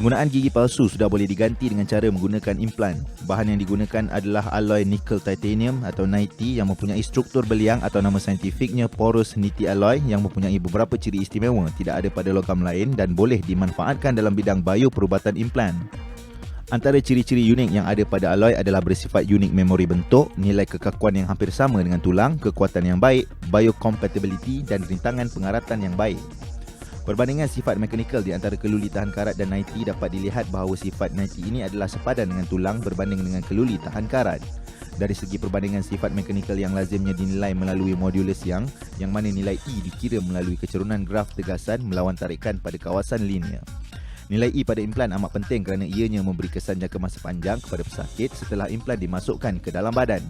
Penggunaan gigi palsu sudah boleh diganti dengan cara menggunakan implan. Bahan yang digunakan adalah alloy nikel titanium atau NiTi yang mempunyai struktur beliang atau nama saintifiknya porous niti alloy yang mempunyai beberapa ciri istimewa tidak ada pada logam lain dan boleh dimanfaatkan dalam bidang bioperubatan implan. Antara ciri-ciri unik yang ada pada alloy adalah bersifat unik memori bentuk, nilai kekakuan yang hampir sama dengan tulang, kekuatan yang baik, biocompatibility dan rintangan pengaratan yang baik. Perbandingan sifat mekanikal di antara keluli tahan karat dan NiTi dapat dilihat bahawa sifat NiTi ini adalah sepadan dengan tulang berbanding dengan keluli tahan karat. Dari segi perbandingan sifat mekanikal yang lazimnya dinilai melalui modulus yang mana nilai E dikira melalui kecerunan graf tegasan melawan tarikan pada kawasan linear. Nilai E pada implan amat penting kerana ianya memberi kesan jangka masa panjang kepada pesakit setelah implan dimasukkan ke dalam badan.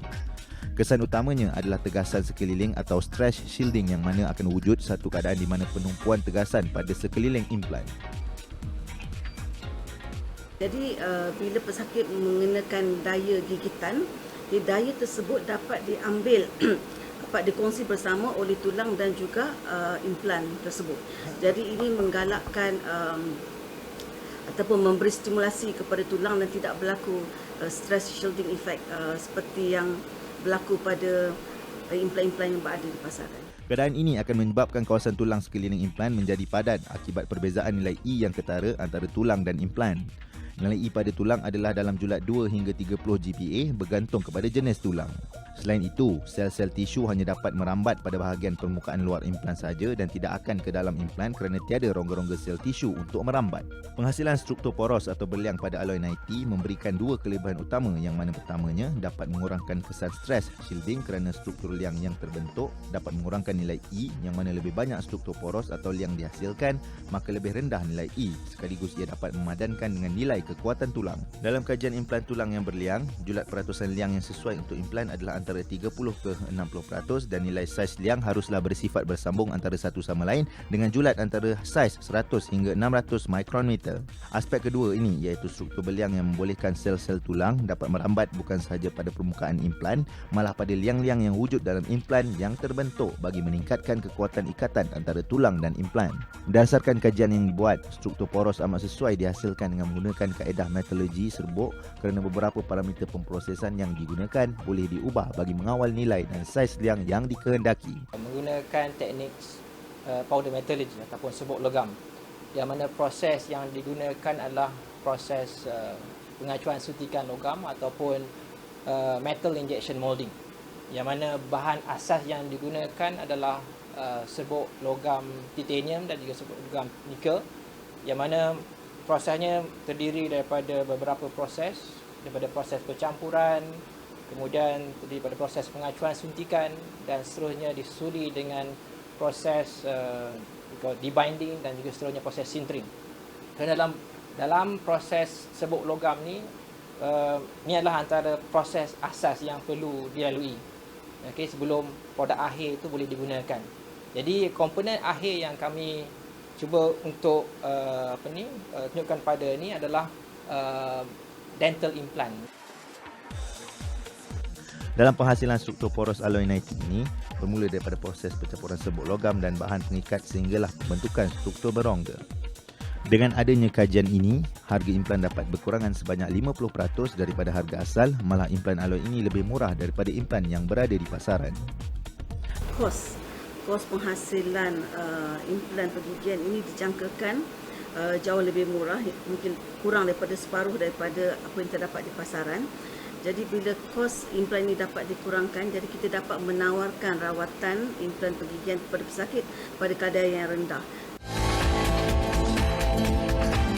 Kesan utamanya adalah tegasan sekeliling atau stress shielding yang mana akan wujud satu keadaan di mana penumpuan tegasan pada sekeliling implan. Jadi bila pesakit mengenakan daya gigitan, daya tersebut dapat diambil dapat dikongsi bersama oleh tulang dan juga implan tersebut. Jadi ini menggalakkan ataupun memberi stimulasi kepada tulang dan tidak berlaku stress shielding effect seperti yang berlaku pada implan-implan yang berada di pasaran. Keadaan ini akan menyebabkan kawasan tulang sekeliling implan menjadi padat akibat perbezaan nilai E yang ketara antara tulang dan implan. Nilai E pada tulang adalah dalam julat 2 hingga 30 GPa bergantung kepada jenis tulang. Selain itu, sel-sel tisu hanya dapat merambat pada bahagian permukaan luar implan sahaja dan tidak akan ke dalam implan kerana tiada rongga-rongga sel tisu untuk merambat. Penghasilan struktur poros atau berliang pada alloy NiTi memberikan dua kelebihan utama yang mana pertamanya dapat mengurangkan kesan stres shielding kerana struktur liang yang terbentuk dapat mengurangkan nilai E yang mana lebih banyak struktur poros atau liang dihasilkan maka lebih rendah nilai E sekaligus ia dapat memadankan dengan nilai kekuatan tulang. Dalam kajian implan tulang yang berliang, julat peratusan liang yang sesuai untuk implan adalah antara 30 ke 60% dan nilai saiz liang haruslah bersifat bersambung antara satu sama lain dengan julat antara saiz 100 hingga 600 mikrometer. Aspek kedua ini iaitu struktur berliang yang membolehkan sel-sel tulang dapat merambat bukan sahaja pada permukaan implan malah pada liang-liang yang wujud dalam implan yang terbentuk bagi meningkatkan kekuatan ikatan antara tulang dan implan. Berdasarkan kajian yang dibuat, struktur poros amat sesuai dihasilkan dengan menggunakan kaedah metodologi serbuk kerana beberapa parameter pemprosesan yang digunakan boleh diubah bagi mengawal nilai dan saiz liang yang dikehendaki. Menggunakan teknik powder metallurgy ataupun serbuk logam yang mana proses yang digunakan adalah proses pengacuan suntikan logam ataupun metal injection molding yang mana bahan asas yang digunakan adalah serbuk logam titanium dan juga serbuk logam nikel yang mana prosesnya terdiri daripada beberapa proses, daripada proses percampuran, kemudian daripada proses pengacuan suntikan dan seterusnya disuli dengan proses debinding dan juga seterusnya proses sintering. Kerana dalam proses serbuk logam ni adalah antara proses asas yang perlu dilalui sebelum produk akhir itu boleh digunakan. Jadi komponen akhir yang kami cuba untuk tunjukkan pada ni adalah dental implant. Dalam penghasilan struktur poros alloy NiTi ini bermula daripada proses pencampuran serbuk logam dan bahan pengikat sehinggalah pembentukan struktur berongga. Dengan adanya kajian ini, harga implan dapat berkurangan sebanyak 50% daripada harga asal, malah implan alloy ini lebih murah daripada implan yang berada di pasaran. Kos penghasilan implan pergigian ini dijangkakan jauh lebih murah, mungkin kurang daripada separuh daripada apa yang terdapat di pasaran. Jadi bila kos implan ini dapat dikurangkan, jadi kita dapat menawarkan rawatan implan pergigian kepada pesakit pada kadar yang rendah.